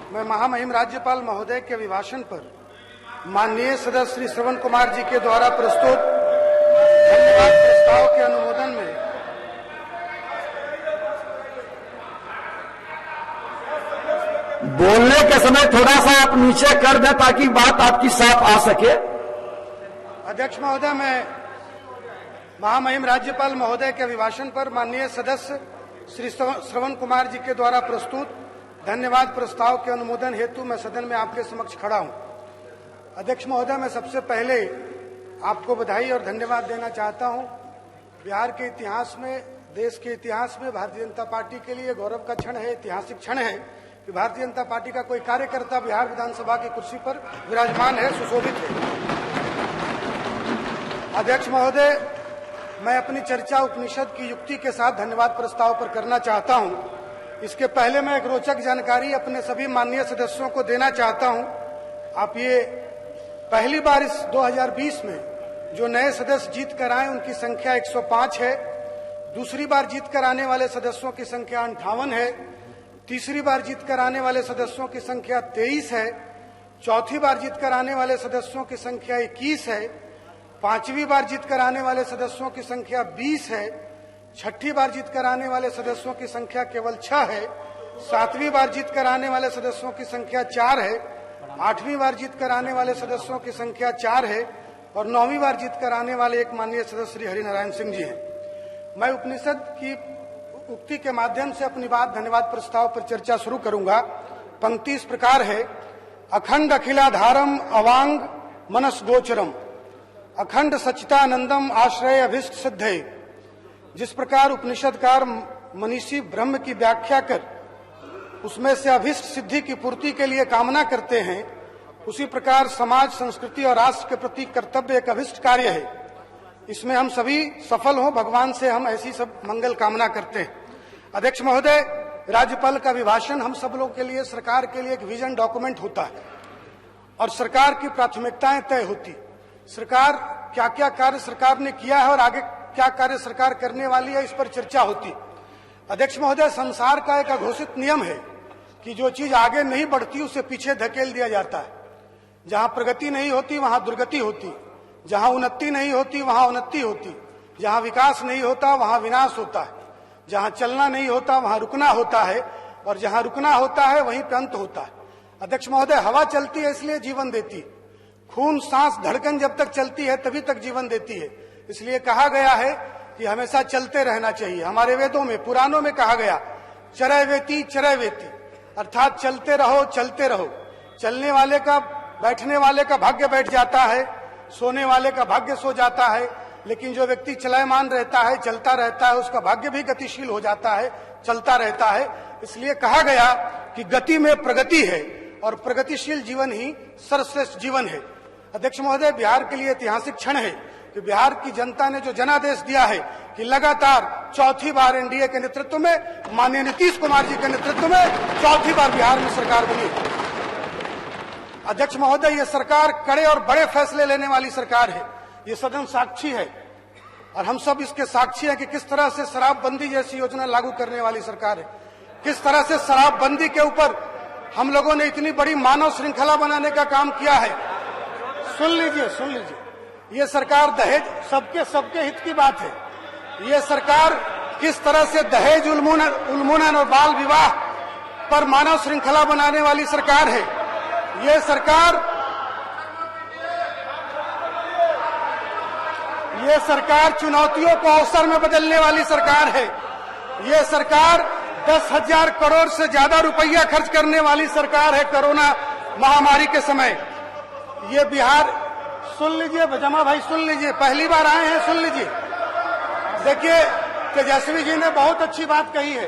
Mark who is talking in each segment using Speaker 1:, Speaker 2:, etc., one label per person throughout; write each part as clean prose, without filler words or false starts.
Speaker 1: मैं महामहिम राज्यपाल महोदय के अभिभाषण पर माननीय सदस्य श्री श्रवण कुमार जी के द्वारा प्रस्तुत धन्यवाद प्रस्ताव के अनुमोदन में
Speaker 2: बोलने के समय थोड़ा सा आप नीचे कर दें ताकि बात आपकी साफ आ सके।
Speaker 1: अध्यक्ष महोदय, मैं महामहिम राज्यपाल महोदय के अभिभाषण पर माननीय सदस्य श्री श्रवण कुमार जी के द्वारा प्रस्तुत धन्यवाद प्रस्ताव के अनुमोदन हेतु मैं सदन में आपके समक्ष खड़ा हूं। अध्यक्ष महोदय, मैं सबसे पहले आपको बधाई और धन्यवाद देना चाहता हूं। बिहार के इतिहास में, देश के इतिहास में भारतीय जनता पार्टी के लिए गौरव का क्षण है, ऐतिहासिक क्षण है कि भारतीय जनता पार्टी का कोई कार्यकर्ता बिहार विधानसभा की कुर्सी पर विराजमान है, सुशोभित है। अध्यक्ष महोदय, मैं अपनी चर्चा उपनिषद की युक्ति के साथ धन्यवाद प्रस्ताव पर करना चाहता हूं। इसके पहले मैं एक रोचक जानकारी अपने सभी माननीय सदस्यों को देना चाहता हूं। आप ये पहली बार इस 2020 में जो नए सदस्य जीत कर आए उनकी संख्या 105 है। दूसरी बार जीत कर आने वाले सदस्यों की संख्या 58 है। तीसरी बार जीत कर आने वाले सदस्यों की संख्या 23 है। चौथी बार जीत कर आने वाले सदस्यों की संख्या 21 है। पांचवी बार जीत कर आने वाले सदस्यों की संख्या 20 है। छठी बार जीत कर आने वाले सदस्यों की संख्या केवल 6 है। सातवीं बार जीत कर आने वाले सदस्यों की संख्या 4 है। आठवीं बार जीत कर आने वाले सदस्यों की संख्या 4 है और 9वीं बार जीत कर आने वाले एक माननीय सदस्य श्री हरिनारायण सिंह जी हैं। मैं उपनिषद की उक्ति के माध्यम से अपनी बात धन्यवाद प्रस्ताव पर चर्चा शुरू करूंगा। पंक्ति इस प्रकार है: अखंड अखिलाधारम अवांग मनस गोचरम अखंड सच्चिदानंदम आश्रय अभिष्ट सिद्धे। जिस प्रकार उपनिषदकार मनीषी ब्रह्म की व्याख्या कर उसमें से अभिष्ट सिद्धि की पूर्ति के लिए कामना करते हैं, उसी प्रकार समाज, संस्कृति और राष्ट्र के प्रति कर्तव्य एक अभिष्ट कार्य है। इसमें हम सभी सफल हों, भगवान से हम ऐसी सब मंगल कामना करते हैं। अध्यक्ष महोदय, राज्यपाल का अभिभाषण हम सब लोगों के लिए, सरकार के लिए एक विजन डॉक्यूमेंट होता है और सरकार की प्राथमिकताएं तय होती। सरकार क्या क्या कार्य सरकार ने किया है और आगे क्या कार्य सरकार करने वाली है, इस पर चर्चा होती। अध्यक्ष महोदय, संसार का एक अघोषित नियम है कि जो चीज आगे नहीं बढ़ती उसे पीछे धकेल दिया जाता है। जहां प्रगति नहीं होती वहां दुर्गति होती, जहां उन्नति नहीं होती वहां उन्नति होती, जहां विकास नहीं होता वहां विनाश होता है, जहां चलना नहीं होता वहां रुकना होता है और जहां रुकना होता है वहीं पे अंत होता है। अध्यक्ष महोदय, हवा चलती है इसलिए जीवन देती, खून, सांस, धड़कन जब तक चलती है तभी तक जीवन देती है। इसलिए कहा गया है कि हमेशा चलते रहना चाहिए। हमारे वेदों में, पुराणों में कहा गया चरैवेति चरैवेति, अर्थात चलते रहो, चलते रहो। चलने वाले का, बैठने वाले का भाग्य बैठ जाता है, सोने वाले का भाग्य सो जाता है, लेकिन जो व्यक्ति चलायमान रहता है, चलता रहता है, उसका भाग्य भी गतिशील हो जाता है, चलता रहता है। इसलिए कहा गया कि गति में प्रगति है और प्रगतिशील जीवन ही सर्वश्रेष्ठ जीवन है। अध्यक्ष महोदय, बिहार के लिए ऐतिहासिक क्षण है कि बिहार की जनता ने जो जनादेश दिया है कि लगातार चौथी बार एनडीए के नेतृत्व में, माननीय नीतीश कुमार जी के नेतृत्व में चौथी बार बिहार में सरकार बनी। अध्यक्ष महोदय, ये सरकार कड़े और बड़े फैसले लेने वाली सरकार है। ये सदन साक्षी है और हम सब इसके साक्षी हैं कि किस तरह से शराबबंदी जैसी योजना लागू करने वाली सरकार है। किस तरह से शराबबंदी के ऊपर हम लोगों ने इतनी बड़ी मानव श्रृंखला बनाने का काम किया है। सुन लीजिए, सुन लीजिए, ये सरकार दहेज, सबके हित की बात है। ये सरकार किस तरह से दहेज उन्मूलन और बाल विवाह पर मानव श्रृंखला बनाने वाली सरकार है। ये सरकार चुनौतियों को अवसर में बदलने वाली सरकार है। ये सरकार 10,000 करोड़ से ज्यादा रुपया खर्च करने वाली सरकार है कोरोना महामारी के समय। ये बिहार, सुन लीजिए जमा भाई, सुन लीजिए, पहली बार आए हैं, सुन लीजिए। देखिए, तेजस्वी जी ने बहुत अच्छी बात कही है।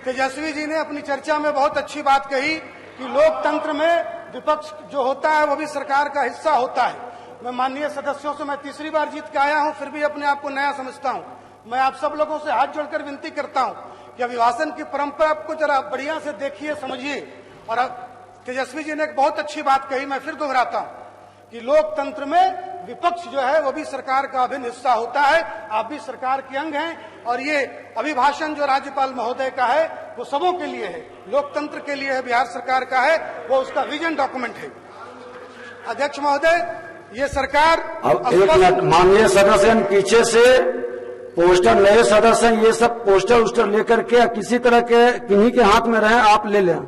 Speaker 1: तेजस्वी जी ने अपनी चर्चा में बहुत अच्छी बात कही कि लोकतंत्र में विपक्ष जो होता है वो भी सरकार का हिस्सा होता है। मैं माननीय सदस्यों से, मैं तीसरी बार जीत के आया हूं, फिर भी अपने आप को नया समझता हूं। मैं आप सब लोगों से हाथ जोड़कर विनती करता हूं कि अभिभाषण की परंपरा को जरा बढ़िया से देखिए, समझिए। और तेजस्वी जी ने एक बहुत अच्छी बात कही, मैं फिर दोहराता हूं कि लोकतंत्र में विपक्ष जो है वो भी सरकार का अभिन्न हिस्सा होता है। आप भी सरकार के अंग हैं और ये अभिभाषण जो राज्यपाल महोदय का है वो सबों के लिए है, लोकतंत्र के लिए है, बिहार सरकार का है, वो उसका विजन डॉक्यूमेंट है। अध्यक्ष महोदय, ये सरकार
Speaker 2: अब एक मिनट, माननीय सदस्य पीछे से पोस्टर, नए सदस्य हैं, ये सब पोस्टर उस्टर लेकर के किसी तरह के किन्हीं के हाथ में रहे, आप ले लें।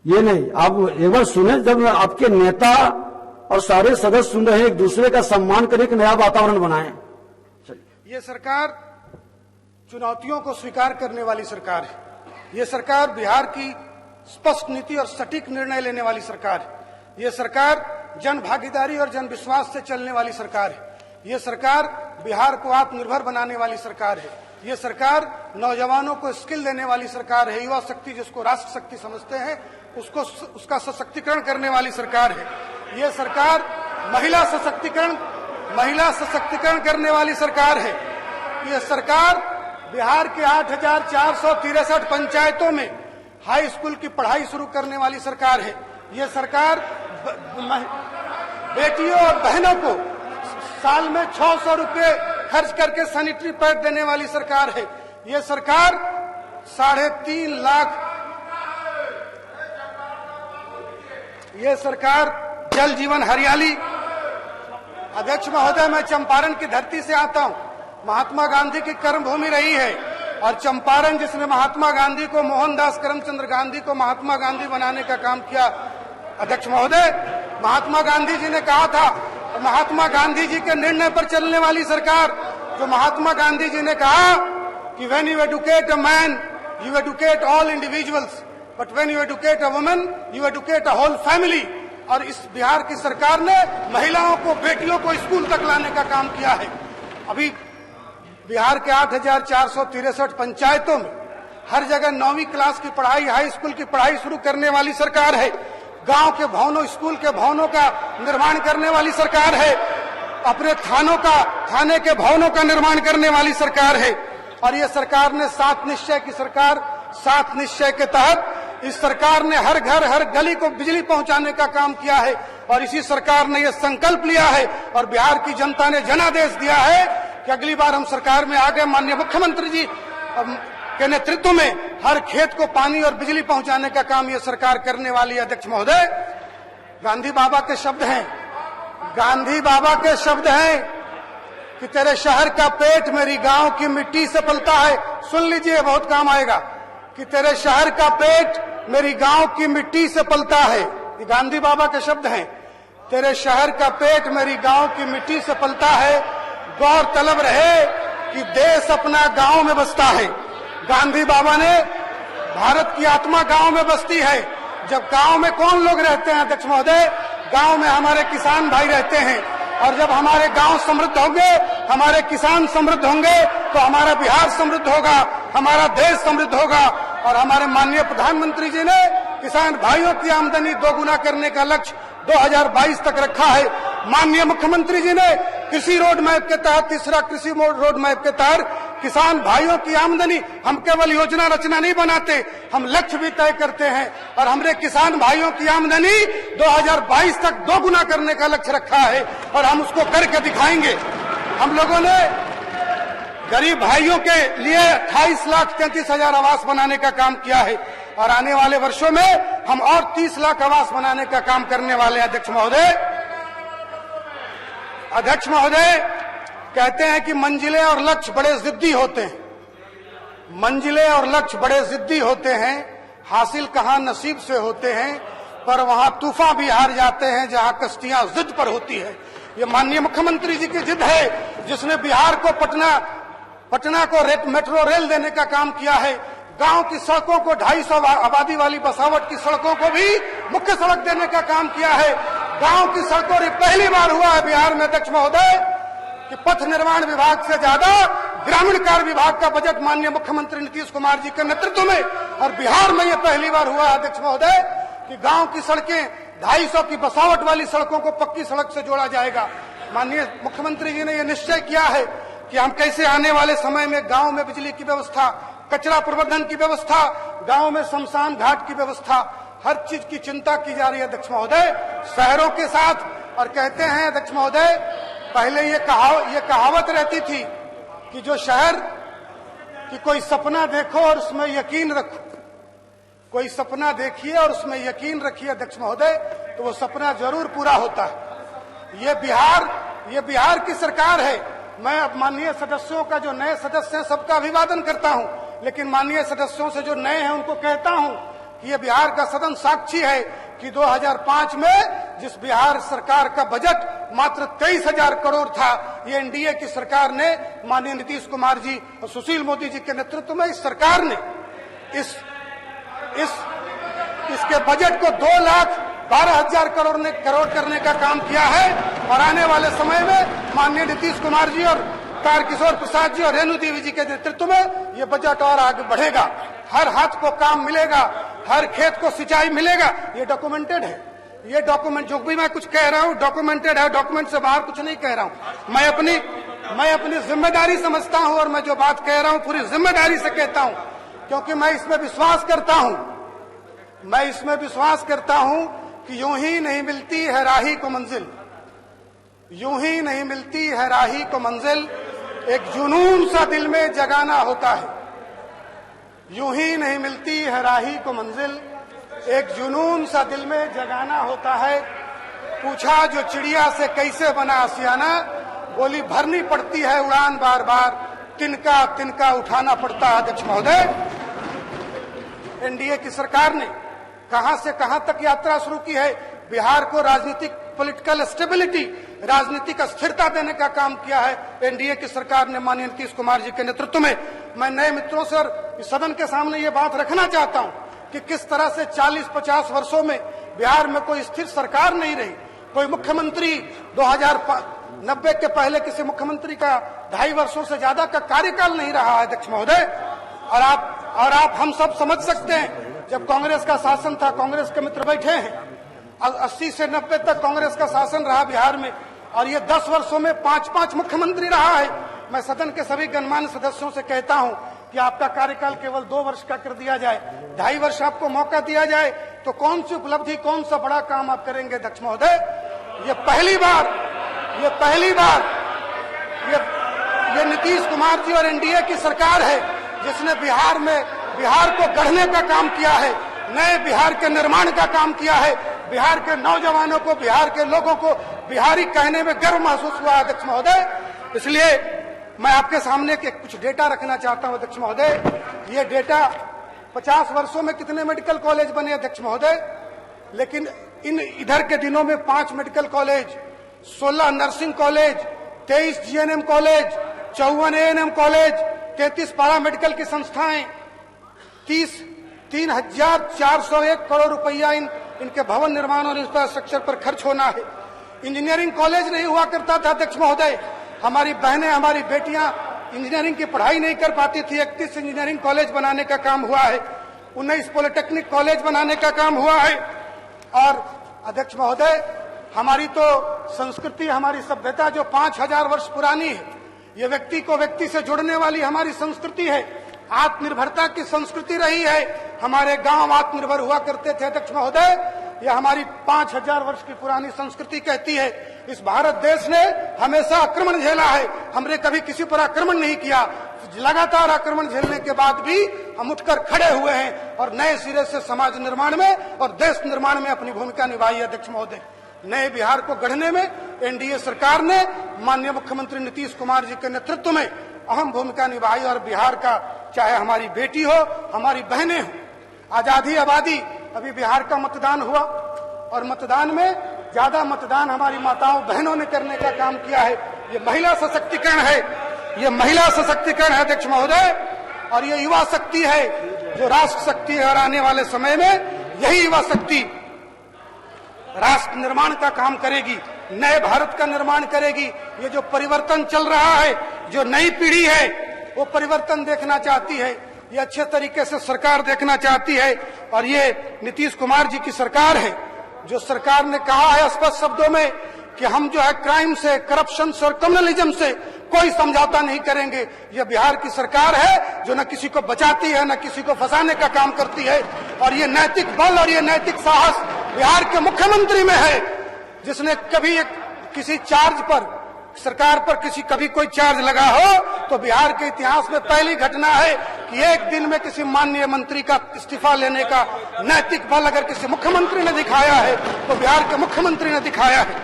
Speaker 2: ये नहीं, आप एक बार सुने, जब आपके नेता और सारे सदस्य सुन रहे हैं, एक दूसरे का सम्मान करें, एक नया वातावरण बनाएं।
Speaker 1: ये सरकार चुनौतियों को स्वीकार करने वाली सरकार है। ये सरकार बिहार की स्पष्ट नीति और सटीक निर्णय लेने वाली सरकार है। ये सरकार जन भागीदारी और जन विश्वास से चलने वाली सरकार है। ये सरकार बिहार को आत्मनिर्भर बनाने वाली सरकार है। ये सरकार नौजवानों को स्किल देने वाली सरकार है। युवा शक्ति, जिसको राष्ट्र शक्ति समझते हैं, उसको उसका सशक्तिकरण करने वाली सरकार है। ये सरकार महिला सशक्तिकरण करने वाली सरकार है। ये सरकार बिहार के 8,463 पंचायतों में हाई स्कूल की पढ़ाई शुरू करने वाली सरकार है। ये सरकार बेटियों और बहनों को साल में 600 रुपए खर्च करके सैनिटरी पैड देने वाली सरकार है। ये सरकार 3.5 लाख, ये सरकार जल जीवन हरियाली। अध्यक्ष महोदय, मैं चंपारण की धरती से आता हूं। महात्मा गांधी की कर्मभूमि रही है, और चंपारण जिसने महात्मा गांधी को, मोहनदास करमचंद्र गांधी को महात्मा गांधी बनाने का काम किया। अध्यक्ष महोदय, महात्मा गांधी जी ने कहा था, महात्मा गांधी जी के निर्णय पर चलने वाली सरकार, जो महात्मा गांधी जी ने कहा कि when you educate a man you educate all individuals, but when you educate a woman you educate a whole family. और इस बिहार की सरकार ने महिलाओं को, बेटियों को स्कूल तक लाने का काम किया है। अभी बिहार के 8,463 पंचायतों में हर जगह 9वीं क्लास की पढ़ाई, हाई स्कूल की पढ़ाई शुरू करने वाली सरकार है। गांव के भवनों, स्कूल के भवनों का निर्माण करने वाली सरकार है। अपने थाने के भवनों का निर्माण करने वाली सरकार है। और ये सरकार ने 7 निश्चय की सरकार, 7 निश्चय के तहत इस सरकार ने हर घर, हर गली को बिजली पहुंचाने का काम किया है। और इसी सरकार ने यह संकल्प लिया है, और बिहार की जनता ने जनादेश दिया है कि अगली बार हम सरकार में आ गए, माननीय मुख्यमंत्री जी के नेतृत्व में हर खेत को पानी और बिजली पहुंचाने का काम ये सरकार करने वाली है। अध्यक्ष महोदय, गांधी बाबा के शब्द हैं, गांधी बाबा के शब्द हैं कि तेरे शहर का पेट मेरी गांव की मिट्टी से पलता है। सुन लीजिए, बहुत काम आएगा। कि तेरे शहर का पेट मेरी गांव की मिट्टी से पलता है, ये गांधी बाबा के शब्द हैं। तेरे शहर का पेट मेरी गांव की मिट्टी से पलता है, गौरतलब रहे कि देश अपना गांव में बसता है। गांधी बाबा ने, भारत की आत्मा गांव में बसती है। जब गांव में कौन लोग रहते हैं अध्यक्ष महोदय? गांव में हमारे किसान भाई रहते हैं। और जब हमारे गांव समृद्ध होंगे, हमारे किसान समृद्ध होंगे, तो हमारा बिहार समृद्ध होगा, हमारा देश समृद्ध होगा। और हमारे माननीय प्रधानमंत्री जी ने किसान भाइयों की आमदनी 2 गुना करने का लक्ष्य 2022 तक रखा है। माननीय मुख्यमंत्री जी ने कृषि रोड मैप के तहत, तीसरा कृषि रोड मैप के तहत किसान भाइयों की आमदनी, हम केवल योजना रचना नहीं बनाते, हम लक्ष्य भी तय करते हैं। और हमने किसान भाइयों की आमदनी 2022 तक 2 गुना करने का लक्ष्य रखा है, और हम उसको करके दिखाएंगे। हम लोगों ने गरीब भाइयों के लिए 28,33,000 आवास बनाने का काम किया है, और आने वाले वर्षों में हम और 30 लाख आवास बनाने का काम करने वाले हैं। अध्यक्ष महोदय, कहते हैं कि मंजिलें और लक्ष्य बड़े जिद्दी होते हैं। मंजिलें और लक्ष्य बड़े जिद्दी होते हैं, हासिल कहां नसीब से होते हैं, पर वहां तूफान भी हार जाते हैं जहां कश्तियां जिद पर होती है। ये माननीय मुख्यमंत्री जी की जिद है, जिसने बिहार को पटना को मेट्रो रेल देने का काम किया है। गांव की सड़कों को 250 आबादी वाली बसावट की सड़कों को भी मुख्य सड़क देने का काम किया है। गांव की सड़कों में पहली बार हुआ है बिहार में अध्यक्ष महोदय कि पथ निर्माण विभाग से ज्यादा ग्रामीण कार्य विभाग का बजट माननीय मुख्यमंत्री नीतीश कुमार जी के नेतृत्व में, और बिहार में यह पहली बार हुआ है अध्यक्ष महोदय कि गांव की सड़कें 250 की बसावट वाली सड़कों को पक्की सड़क से जोड़ा जाएगा। माननीय मुख्यमंत्री जी ने यह निश्चय किया है कि हम कैसे आने वाले समय में गांव में बिजली की व्यवस्था, कचरा प्रबंधन की व्यवस्था, गांव में शमशान घाट की व्यवस्था, हर चीज की चिंता की जा रही है अध्यक्ष महोदय, शहरों के साथ। और कहते हैं अध्यक्ष महोदय, पहले ये कहावत रहती थी कि जो शहर कि कोई सपना देखो और उसमें यकीन रखो, कोई सपना देखिए और उसमें यकीन रखिए अध्यक्ष महोदय, तो वो सपना जरूर पूरा होता है। ये बिहार की सरकार है। मैं अब माननीय सदस्यों का, जो नए सदस्य हैं, सबका अभिवादन करता हूं, लेकिन माननीय सदस्यों से जो नए हैं उनको कहता हूं कि ये बिहार का सदन साक्षी है कि 2005 में जिस बिहार सरकार का बजट मात्र 23,000 करोड़ था, ये एनडीए की सरकार ने, माननीय नीतीश कुमार जी और सुशील मोदी जी के नेतृत्व में इस सरकार ने इसके बजट को 2,12,000 करोड़ करने का काम किया है। और आने वाले समय में माननीय नीतीश कुमार जी और तारकिशोर प्रसाद जी और रेणु देवी जी के नेतृत्व में ये बजट और आगे बढ़ेगा। हर हाथ को काम मिलेगा, हर खेत को सिंचाई मिलेगा। ये डॉक्यूमेंटेड है। ये डॉक्यूमेंट, जो भी मैं कुछ कह रहा हूं डॉक्यूमेंटेड है, डॉक्यूमेंट से बाहर कुछ नहीं कह रहा हूं। मैं अपनी जिम्मेदारी समझता हूं और मैं जो बात कह रहा हूं पूरी जिम्मेदारी से कहता हूं, क्योंकि मैं इसमें विश्वास करता हूं कि यूं ही नहीं मिलती है राही को मंजिल, यूं ही नहीं मिलती है राही को मंजिल, एक जुनून सा दिल में जगाना होता है। यूं ही नहीं मिलती है राही को मंजिल, एक जुनून सा दिल में जगाना होता है। पूछा जो चिड़िया से कैसे बना आशियाना, बोली भरनी पड़ती है उड़ान बार बार, तिनका तिनका उठाना पड़ता है। अध्यक्ष महोदय, एनडीए की सरकार ने कहां से कहां तक यात्रा शुरू की है। बिहार को राजनीतिक पॉलिटिकल स्टेबिलिटी, राजनीतिक स्थिरता देने का काम किया है एनडीए की सरकार ने, माननीय नीतीश कुमार जी के नेतृत्व में। मैं नए मित्रों से और इस सदन के सामने ये बात रखना चाहता हूं कि किस तरह से 40-50 वर्षों में बिहार में कोई स्थिर सरकार नहीं रही। कोई मुख्यमंत्री 2090 के पहले किसी मुख्यमंत्री का 2.5 वर्षों से ज्यादा का कार्यकाल नहीं रहा है अध्यक्ष महोदय। और आप हम सब समझ सकते हैं, जब कांग्रेस का शासन था, कांग्रेस के मित्र बैठे हैं, 80 से 90 तक कांग्रेस का शासन रहा बिहार में, और ये 10 वर्षों में 5-5 मुख्यमंत्री रहा है। मैं सदन के सभी गणमान्य सदस्यों से कहता हूं कि आपका कार्यकाल केवल 2 वर्ष का कर दिया जाए, 2.5 वर्ष आपको मौका दिया जाए, तो कौन सी उपलब्धि, कौन सा बड़ा काम आप करेंगे अध्यक्ष महोदय। ये पहली बार ये नीतीश कुमार जी और एनडीए की सरकार है जिसने बिहार को गढ़ने का काम किया है, नए बिहार के निर्माण का काम किया है। बिहार के नौजवानों को, बिहार के लोगों को बिहारी कहने में गर्व महसूस हुआ अध्यक्ष महोदय। इसलिए मैं आपके सामने के कुछ डेटा रखना चाहता हूं अध्यक्ष महोदय। ये डेटा 50 वर्षों में कितने मेडिकल कॉलेज बने अध्यक्ष महोदय, लेकिन इधर के दिनों में 5 medical college, 16 nursing college, 23 GNM college, 54 ANM college, 33 पारा मेडिकल की संस्थाएं, 3,401 करोड़ रुपया इनके भवन निर्माण और इंफ्रास्ट्रक्चर पर खर्च होना है। इंजीनियरिंग कॉलेज नहीं हुआ करता था अध्यक्ष महोदय। हमारी बहनें, हमारी बेटियां इंजीनियरिंग की पढ़ाई नहीं कर पाती थी। 31 इंजीनियरिंग कॉलेज बनाने का काम हुआ है, 19 पॉलिटेक्निक कॉलेज बनाने का काम हुआ है। और अध्यक्ष महोदय, हमारी तो संस्कृति, हमारी सभ्यता जो 5,000 वर्ष पुरानी है, ये व्यक्ति को व्यक्ति से जुड़ने वाली हमारी संस्कृति है, आत्मनिर्भरता की संस्कृति रही है। हमारे गांव आत्मनिर्भर हुआ करते थे अध्यक्ष महोदय। यह हमारी 5,000 वर्ष की पुरानी संस्कृति कहती है। इस भारत देश ने हमेशा आक्रमण झेला है, हमने कभी किसी पर आक्रमण नहीं किया। लगातार आक्रमण झेलने के बाद भी हम उठकर खड़े हुए हैं और नए सिरे से समाज निर्माण में और देश निर्माण में अपनी भूमिका निभाई है अध्यक्ष महोदय। नए बिहार को गढ़ने में एनडीए सरकार ने माननीय मुख्यमंत्री नीतीश कुमार जी के नेतृत्व में अहम भूमिका निभाई। और बिहार का, चाहे हमारी बेटी हो, हमारी बहनें हो, आजादी आबादी, अभी बिहार का मतदान हुआ और मतदान में ज्यादा मतदान हमारी माताओं बहनों ने करने का काम किया है। ये महिला सशक्तिकरण है, ये महिला सशक्तिकरण है अध्यक्ष महोदय। और ये युवा शक्ति है जो राष्ट्र शक्ति है, और आने वाले समय में यही युवा शक्ति राष्ट्र निर्माण का काम करेगी, नए भारत का निर्माण करेगी। ये जो परिवर्तन चल रहा है, जो नई पीढ़ी है, वो परिवर्तन देखना चाहती है, ये अच्छे तरीके से सरकार देखना चाहती है। और ये नीतीश कुमार जी की सरकार है, जो सरकार ने कहा है स्पष्ट शब्दों में कि हम जो है क्राइम से, करप्शन से और कम्युनलिज्म से कोई समझौता नहीं करेंगे। ये बिहार की सरकार है जो न किसी को बचाती है, न किसी को फंसाने का काम करती है। और ये नैतिक बल और ये नैतिक साहस बिहार के मुख्यमंत्री में है, जिसने कभी किसी चार्ज पर, सरकार पर कभी कोई चार्ज लगा हो तो बिहार के इतिहास में पहली घटना है कि एक दिन में किसी माननीय मंत्री का इस्तीफा लेने का नैतिक बल अगर किसी मुख्यमंत्री ने दिखाया है तो बिहार के मुख्यमंत्री ने दिखाया है।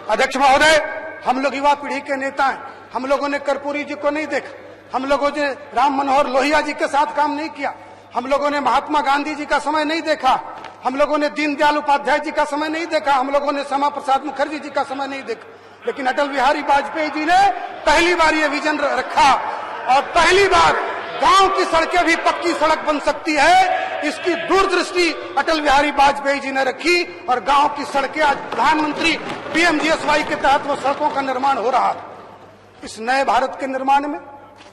Speaker 1: अध्यक्ष महोदय, हम लोग युवा पीढ़ी के नेता हैं। हम लोगों ने कर्पूरी जी को नहीं देखा, हम लोगों ने राम मनोहर लोहिया जी के साथ काम नहीं किया, हम लोगों ने महात्मा गांधी जी का समय नहीं देखा, हम लोगों ने दीनदयाल उपाध्याय जी का समय नहीं देखा, हम लोगों ने श्यामा प्रसाद मुखर्जी जी का समय नहीं देखा, लेकिन अटल बिहारी वाजपेयी जी ने पहली बार ये विजन रखा और पहली बार गांव की सड़कें भी पक्की सड़क बन सकती है, इसकी दूरदृष्टि अटल बिहारी वाजपेयी जी ने रखी और गांव की सड़कें आज प्रधानमंत्री पीएमजीएसवाई के तहत वो सड़कों का निर्माण हो रहा है। इस नए भारत के निर्माण में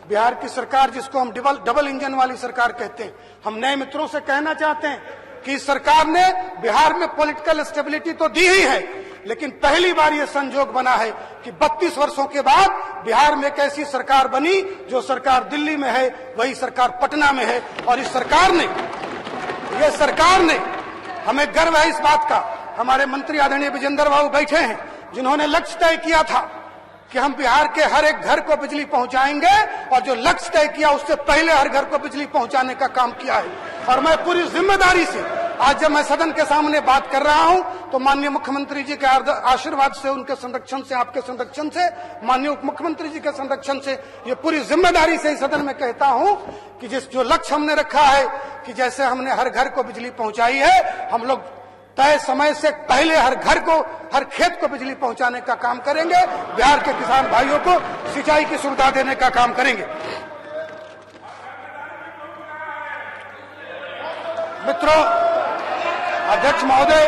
Speaker 1: बिहार की सरकार, जिसको हम डबल इंजन वाली सरकार कहते हैं, हम नए मित्रों से कहना चाहते हैं कि इस सरकार ने बिहार में पॉलिटिकल स्टेबिलिटी तो दी ही है, लेकिन पहली बार ये संजोग बना है कि 32 वर्षों के बाद बिहार में एक ऐसी सरकार बनी, जो सरकार दिल्ली में है वही सरकार पटना में है। और इस सरकार ने हमें गर्व है इस बात का, हमारे मंत्री आदरणीय विजेंद्र बाबू बैठे हैं, जिन्होंने लक्ष्य तय किया था कि हम बिहार के हर एक घर को बिजली पहुंचाएंगे और जो लक्ष्य तय किया उससे पहले हर घर को बिजली पहुंचाने का काम किया है। और मैं पूरी जिम्मेदारी से आज जब मैं सदन के सामने बात कर रहा हूं तो माननीय मुख्यमंत्री जी के आशीर्वाद से, उनके संरक्षण से, आपके संरक्षण से, माननीय उप मुख्यमंत्री जी के संरक्षण से ये पूरी जिम्मेदारी से इस सदन में कहता हूं कि जो लक्ष्य हमने रखा है कि जैसे हमने हर घर को बिजली पहुंचाई है, हम लोग तय समय से पहले हर घर को, हर खेत को बिजली पहुंचाने का काम करेंगे, बिहार के किसान भाइयों को सिंचाई की सुविधा देने का काम करेंगे। मित्रों, अध्यक्ष महोदय,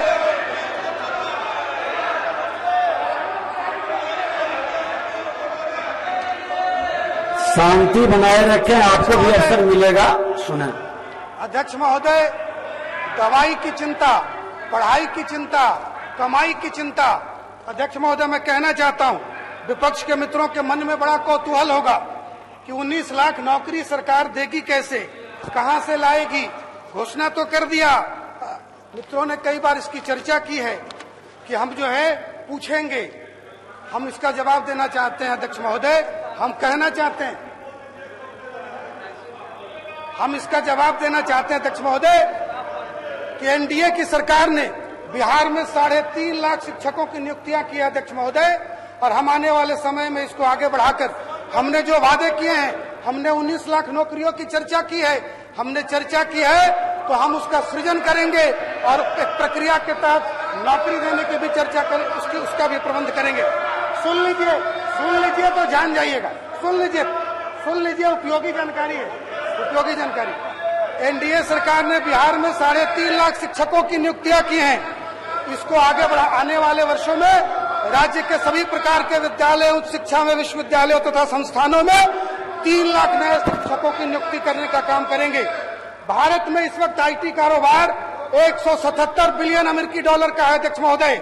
Speaker 2: शांति बनाए रखें, आपको भी अवसर मिलेगा। सुने
Speaker 1: अध्यक्ष महोदय, दवाई की चिंता, पढ़ाई की चिंता, कमाई की चिंता, अध्यक्ष महोदय मैं कहना चाहता हूं, विपक्ष के मित्रों के मन में बड़ा कौतूहल होगा कि 19 लाख नौकरी सरकार देगी कैसे, कहां से लाएगी, घोषणा तो कर दिया। मित्रों ने कई बार इसकी चर्चा की है कि हम जो है पूछेंगे, हम इसका जवाब देना चाहते हैं। अध्यक्ष महोदय, हम कहना चाहते हैं, हम इसका जवाब देना चाहते हैं अध्यक्ष महोदय कि एनडीए की सरकार ने बिहार में 3.5 लाख शिक्षकों की नियुक्तियां की है अध्यक्ष महोदय, और हम आने वाले समय में इसको आगे बढ़ाकर हमने जो वादे किए हैं, हमने 19 लाख नौकरियों की चर्चा की है, हमने चर्चा की है तो हम उसका सृजन करेंगे और एक प्रक्रिया के तहत नौकरी देने की भी चर्चा करें, उसका भी प्रबंध करेंगे। सुन लीजिए तो जान जाइएगा, सुन लीजिए, उपयोगी जानकारी है, उपयोगी जानकारी। एनडीए सरकार ने बिहार में 3.5 लाख शिक्षकों की नियुक्तियां की हैं। इसको आगे बढ़ा, आने वाले वर्षों में राज्य के सभी प्रकार के विद्यालय, उच्च शिक्षा में विश्वविद्यालयों तथा संस्थानों में 3 लाख नए शिक्षकों की नियुक्ति करने का काम करेंगे। भारत में इस वक्त आईटी कारोबार 177 बिलियन अमेरिकी डॉलर का है अध्यक्ष महोदय।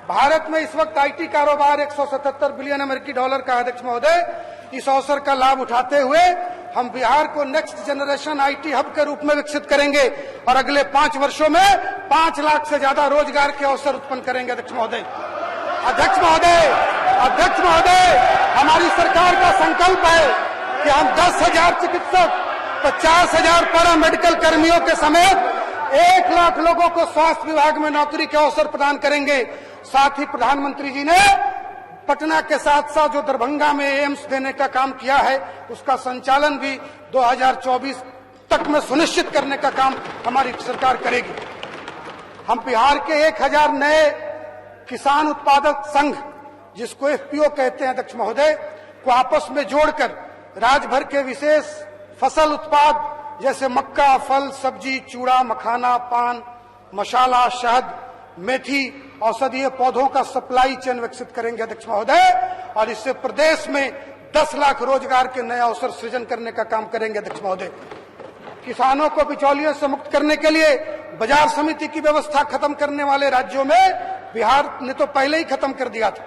Speaker 1: भारत में इस वक्त आईटी कारोबार 177 बिलियन अमेरिकी डॉलर का है अध्यक्ष महोदय। इस अवसर का लाभ उठाते हुए हम बिहार को नेक्स्ट जनरेशन आईटी हब के रूप में विकसित करेंगे और अगले 5 वर्षों में 5 लाख से ज्यादा रोजगार के अवसर उत्पन्न करेंगे अध्यक्ष महोदय। अध्यक्ष महोदय, हमारी सरकार का संकल्प है कि हम 10,000 चिकित्सक, 50,000 पैरा मेडिकल कर्मियों के समेत 1 लाख लोगों को स्वास्थ्य विभाग में नौकरी के अवसर प्रदान करेंगे। साथ ही प्रधानमंत्री जी ने पटना के साथ साथ जो दरभंगा में एम्स देने का काम किया है, उसका संचालन भी 2024 तक में सुनिश्चित करने का काम हमारी सरकार करेगी। हम बिहार के 1000 नए किसान उत्पादक संघ, जिसको एफपीओ कहते हैं अध्यक्ष महोदय, को आपस में जोड़कर राज्य भर के विशेष फसल उत्पाद जैसे मक्का, फल, सब्जी, चूड़ा, मखाना, पान, मसाला, शहद, मेथी, औषधीय पौधों का सप्लाई चेन विकसित करेंगे अध्यक्ष महोदय, और इससे प्रदेश में 10 लाख रोजगार के नए अवसर सृजन करने का काम करेंगे अध्यक्ष महोदय। किसानों को बिचौलियों से मुक्त करने के लिए बाजार समिति की व्यवस्था खत्म करने वाले राज्यों में बिहार ने तो पहले ही खत्म कर दिया था।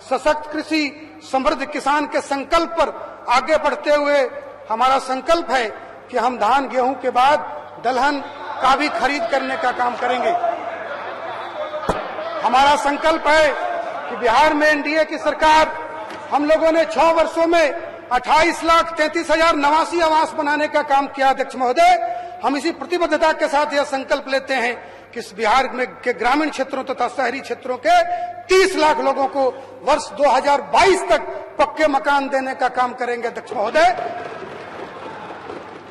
Speaker 1: सशक्त कृषि, समृद्ध किसान के संकल्प पर आगे बढ़ते हुए हमारा संकल्प है कि हम धान, गेहूं के बाद दलहन का भी खरीद करने का काम करेंगे। हमारा संकल्प है कि बिहार में एनडीए की सरकार हम लोगों ने 6 वर्षों में 28,33,089 आवास बनाने का काम किया। अध्यक्ष महोदय, हम इसी प्रतिबद्धता के साथ यह संकल्प लेते हैं कि इस बिहार में के ग्रामीण क्षेत्रों तथा शहरी क्षेत्रों के 30 लाख लोगों को वर्ष 2022 तक पक्के मकान देने का काम करेंगे। अध्यक्ष महोदय,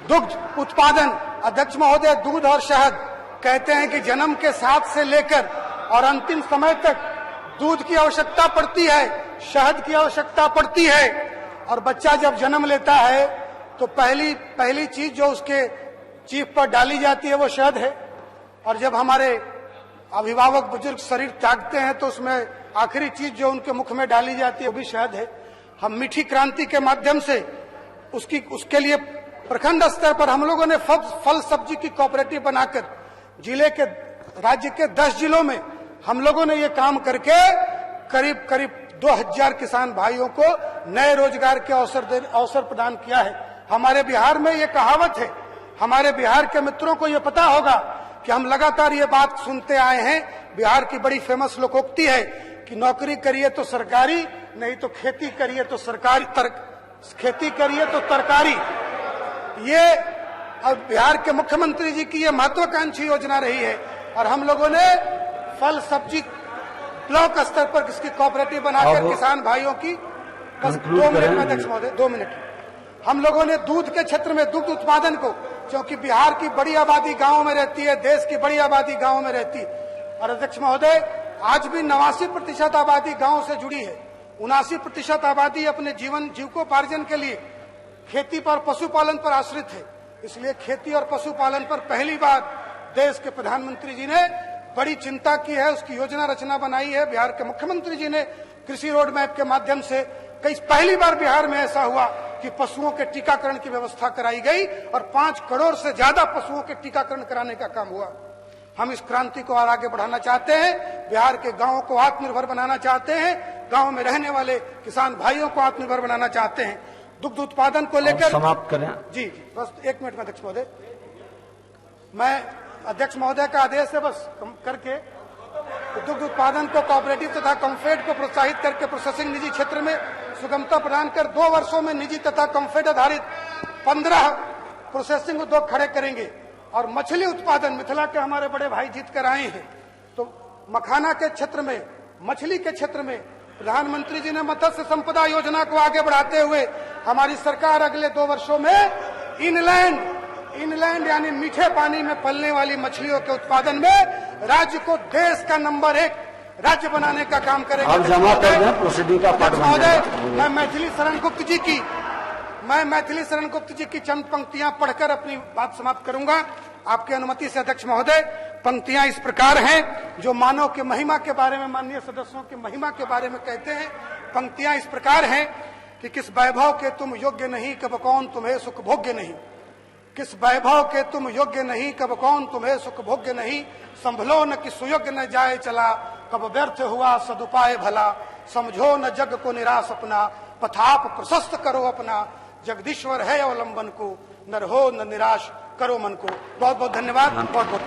Speaker 1: दुग्ध उत्पादन, अध्यक्ष महोदय, दूध और शहद कहते हैं कि जन्म के 7 से लेकर और अंतिम समय तक दूध की आवश्यकता पड़ती है, शहद की आवश्यकता पड़ती है। और बच्चा जब जन्म लेता है तो पहली चीज जो उसके जीभ पर डाली जाती है वो शहद है। और जब हमारे अभिभावक बुजुर्ग शरीर त्यागते हैं तो उसमें आखिरी चीज जो उनके मुख में डाली जाती है वो भी शहद है। हम मीठी क्रांति के माध्यम से उसके लिए प्रखंड स्तर पर हम लोगों ने फल सब्जी की कोऑपरेटिव बनाकर जिले के राज्य के 10 जिलों में हम लोगों ने ये काम करके करीब 2000 किसान भाइयों को नए रोजगार के अवसर प्रदान किया है। हमारे बिहार में ये कहावत है, हमारे बिहार के मित्रों को ये पता होगा कि हम लगातार ये बात सुनते आए हैं। बिहार की बड़ी फेमस लोकोक्ति है कि नौकरी करिए तो सरकारी, नहीं तो खेती करिए तो सरकारी, खेती करिए तो तरकारी। ये अब बिहार के मुख्यमंत्री जी की ये महत्वाकांक्षी योजना रही है और हम लोगों ने फल सब्जी ब्लॉक स्तर पर इसकी कोऑपरेटिव बनाकर किसान भाइयों की, बस 2 मिनट में अध्यक्ष महोदय, 2 मिनट, हम लोगों ने दूध के क्षेत्र में दुग्ध उत्पादन को, क्योंकि बिहार की बड़ी आबादी गांव में रहती है, देश की बड़ी आबादी गांव में रहती है और अध्यक्ष महोदय आज भी 89% आबादी गांव से जुड़ी है। 79% आबादी अपने जीविकोपार्जन के लिए खेती पर, पशुपालन पर आश्रित है। इसलिए खेती और पशुपालन पर पहली बार देश के प्रधानमंत्री जी ने बड़ी चिंता की है, उसकी योजना रचना बनाई है। बिहार के मुख्यमंत्री जी ने कृषि रोड मैप के माध्यम से पहली बार बिहार में ऐसा हुआ कि पशुओं के टीकाकरण की व्यवस्था कराई गई और 5 करोड़ से ज्यादा पशुओं के टीकाकरण कराने का काम हुआ। हम इस क्रांति को और आगे बढ़ाना चाहते हैं, बिहार के गांवों को आत्मनिर्भर बनाना चाहते हैं, गांव में रहने वाले किसान भाइयों को आत्मनिर्भर बनाना चाहते हैं। दुग्ध उत्पादन को लेकर
Speaker 2: समाप्त करें।
Speaker 1: जी बस 1 मिनट में अध्यक्ष महोदय, मैं अध्यक्ष महोदय का आदेश है बस करके दुग्ध उत्पादन को कोऑपरेटिव तथा कॉम्फेड को प्रोत्साहित करके प्रोसेसिंग निजी क्षेत्र में सुगमता प्रदान कर 2 वर्षों में निजी तथा कॉम्फेड आधारित 15 प्रोसेसिंग उद्योग खड़े करेंगे। और मछली उत्पादन मिथिला के हमारे बड़े भाई जीत कर आए हैं, तो मखाना के क्षेत्र में, मछली के क्षेत्र में प्रधानमंत्री जी ने मत्स्य संपदा योजना को आगे बढ़ाते हुए हमारी सरकार अगले 2 वर्षों में इनलैंड यानी मीठे पानी में पलने वाली मछलियों के उत्पादन में राज्य को देश का नंबर 1 राज्य बनाने का काम करेगा।
Speaker 2: अब जमा कर दें, प्रोसीडिंग का पार्ट बन जाएगा।
Speaker 1: मैं मैथिली शरण गुप्त जी की चंद पंक्तियां पढ़कर अपनी बात समाप्त करूंगा आपकी अनुमति से। अध्यक्ष महोदय, पंक्तियां इस प्रकार हैं जो मानव के महिमा के बारे में, माननीय सदस्यों की महिमा के बारे में कहते हैं। पंक्तियां इस प्रकार हैं कि किस वैभव के तुम योग्य नहीं, कब कौन तुम्हें सुख भोग्य नहीं। किस वैभव के तुम योग्य नहीं, कब कौन तुम्हें सुख भोग्य नहीं। संभलो न कि सुयोग्य न जाए चला, कब व्यर्थ हुआ सदुपाय भला। समझो न जग को निराश अपना, पथाप प्रशस्त करो अपना। जगदीश्वर है अवलंबन को, न रहो न निराश करो मन को। बहुत बहुत धन्यवाद। बहुत बहुत